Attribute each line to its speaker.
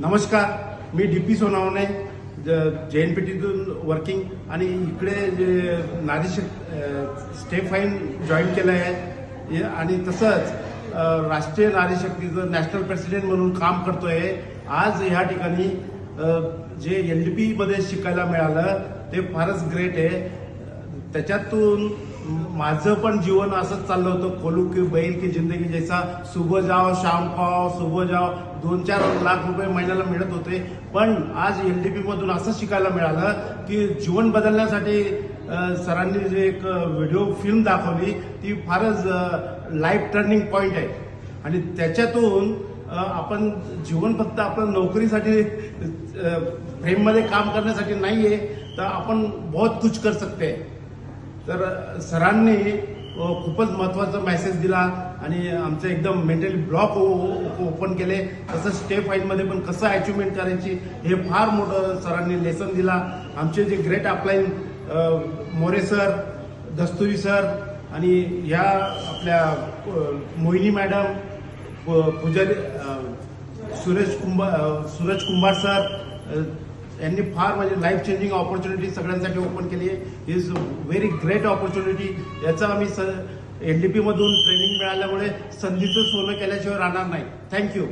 Speaker 1: नमस्कार, मी DP. Sonawane, JNPTतून working आणि इकडे जे नारी स्टेप फाईन जॉईन केलं आहे आणि तसंच राष्ट्रीय नारी शक्तीचं नॅशनल प्रेसिडेंट म्हणून काम करतोय। आज ह्या ठिकाणी जे LDP मध्ये शिकायला मिळालं ते फारच ग्रेट आहे। त्याच्यातून माझं पण जीवन असंच चाललं होतं, कोलू की बैल की जिंदगी जैसा, सुबह जाओ शाम पाओ, सुबह जाओ, 2-4 लाख रुपये महिन्याला मिळत होते। पण आज LDP मधून असं शिकायला मिळालं की जीवन बदलण्यासाठी सरांनी जे एक व्हिडिओ फिल्म दाखवली ती फारच लाईफ टर्निंग पॉइंट आहे आणि त्याच्यातून आपण जीवन फक्त आपलं नोकरीसाठी फ्रेममध्ये काम करण्यासाठी नाहीये, तर आपण बहुत कुछ कर सकते हैं। तर सरांनी खूपच महत्त्वाचा मेसेज दिला आणि आमचं एकदम मेंटली ब्लॉक ओपन केले। तसं स्टेप फाईनमध्ये पण कसं अचिव्हमेंट करायची हे फार मोठं सरांनी लेसन दिला। आमचे जे great upline More sir, Dasturi sir आणि ह्या आपल्या मोहिनी मॅडम, पुजारी सूरज कुंभार सर यांनी फार म्हणजे लाईफ चेंजिंग ऑपॉर्च्युनिटी सगळ्यांसाठी ओपन केली आहे। Is very great opportunity. याचा आम्ही LDP मधून ट्रेनिंग मिळाल्यामुळे संधीचं सोनं केल्याशिवाय राहणार नाही। थँक्यू।